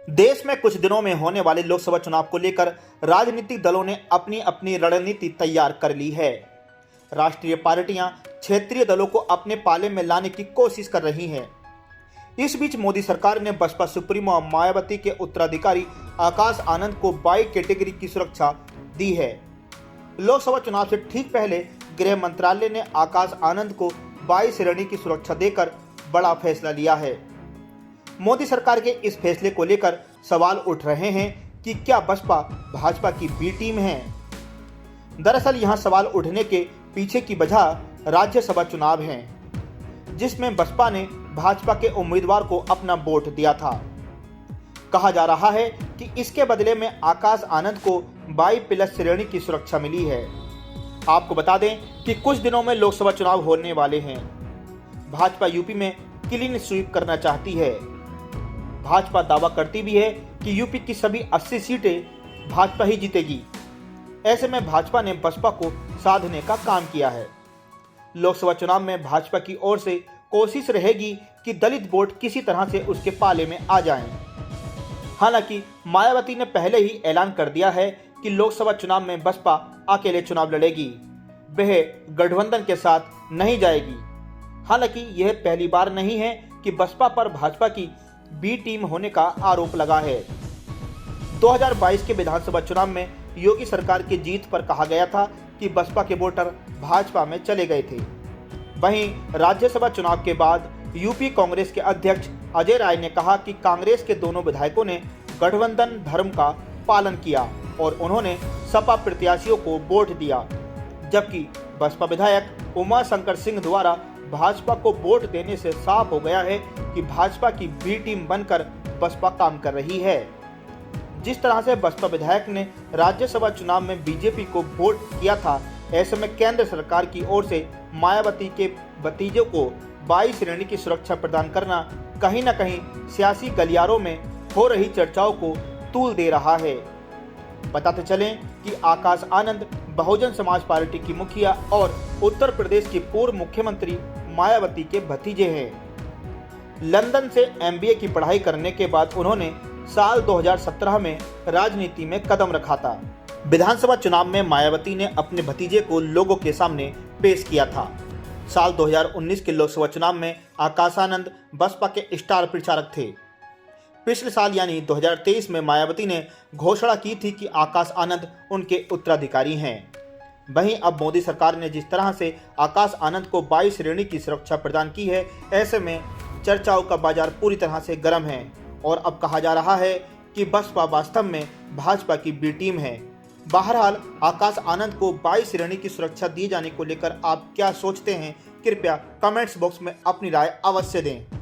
देश में कुछ दिनों में होने वाले लोकसभा चुनाव को लेकर राजनीतिक दलों ने अपनी अपनी रणनीति तैयार कर ली है। राष्ट्रीय पार्टियां क्षेत्रीय दलों को अपने पाले में लाने की कोशिश कर रही हैं। इस बीच मोदी सरकार ने बसपा सुप्रीमो मायावती के उत्तराधिकारी आकाश आनंद को 22 कैटेगरी की सुरक्षा दी है। लोकसभा चुनाव से ठीक पहले गृह मंत्रालय ने आकाश आनंद को 22 श्रेणी की सुरक्षा देकर बड़ा फैसला लिया है। मोदी सरकार के इस फैसले को लेकर सवाल उठ रहे हैं कि क्या बसपा भाजपा की बी टीम है। दरअसल यहां सवाल उठने के पीछे की वजह राज्यसभा चुनाव है, जिसमें बसपा ने भाजपा के उम्मीदवार को अपना वोट दिया था। कहा जा रहा है कि इसके बदले में आकाश आनंद को 22+ श्रेणी की सुरक्षा मिली है। आपको बता दें कि कुछ दिनों में लोकसभा चुनाव होने वाले हैं। भाजपा यूपी में क्लीन स्वीप करना चाहती है। भाजपा दावा करती भी है कि यूपी की सभी 80 सीटें भाजपा ही जीतेगी। ऐसे में भाजपा ने बसपा को साधने का काम किया है। लोकसभा चुनाव में भाजपा की ओर से कोशिश रहेगी कि दलित वोट किसी तरह से उसके पाले में आ जाएं। हालांकि मायावती ने पहले ही ऐलान कर दिया है कि लोकसभा चुनाव में बसपा अकेले चुनाव लड़ेगी, वह गठबंधन के साथ नहीं जाएगी। हालांकि यह पहली बार नहीं है कि बसपा पर भाजपा की बी टीम होने का आरोप लगा है। 2022 के विधानसभा चुनाव में योगी सरकार की जीत पर कहा गया था कि बसपा के वोटर भाजपा में चले गए थे। वहीं राज्यसभा चुनाव के बाद यूपी कांग्रेस के अध्यक्ष अजय राय ने कहा कि कांग्रेस के दोनों विधायकों ने गठबंधन धर्म का पालन किया और उन्होंने सपा प्रत्याशियों को वोट दिया, जबकि बसपा विधायक उमा शंकर सिंह द्वारा भाजपा को वोट देने से साफ हो गया है कि भाजपा की बी टीम बनकर बसपा काम कर रही है। जिस तरह से बसपा विधायक ने राज्यसभा चुनाव में बीजेपी को वोट किया था, ऐसे में केंद्र सरकार की ओर से मायावती के भतीजों को 22 श्रेणी की सुरक्षा प्रदान करना कहीं न कहीं सियासी गलियारों में हो रही चर्चाओं को तूल दे रहा है। बताते चलें कि आकाश आनंद बहुजन समाज पार्टी की मुखिया और उत्तर प्रदेश की पूर्व मुख्यमंत्री मायावती के भतीजे हैं। लंदन से MBA की पढ़ाई करने के बाद उन्होंने साल 2017 में राजनीति में कदम रखा था। विधानसभा चुनाव में मायावती ने अपने भतीजे को लोगों के सामने पेश किया था। साल 2019 के लोकसभा चुनाव में आकाश आनंद बसपा के स्टार प्रचारक थे। पिछले साल यानी 2023 में मायावती ने घोषणा की थी कि आकाश आनंद उनके उत्तराधिकारी हैं। वहीं अब मोदी सरकार ने जिस तरह से आकाश आनंद को 22 श्रेणी की सुरक्षा प्रदान की है, ऐसे में चर्चाओं का बाजार पूरी तरह से गर्म है और अब कहा जा रहा है कि बसपा वास्तव में भाजपा की बी टीम है। बहरहाल आकाश आनंद को 22 श्रेणी की सुरक्षा दिए जाने को लेकर आप क्या सोचते हैं? कृपया कमेंट्स बॉक्स में अपनी राय अवश्य दें।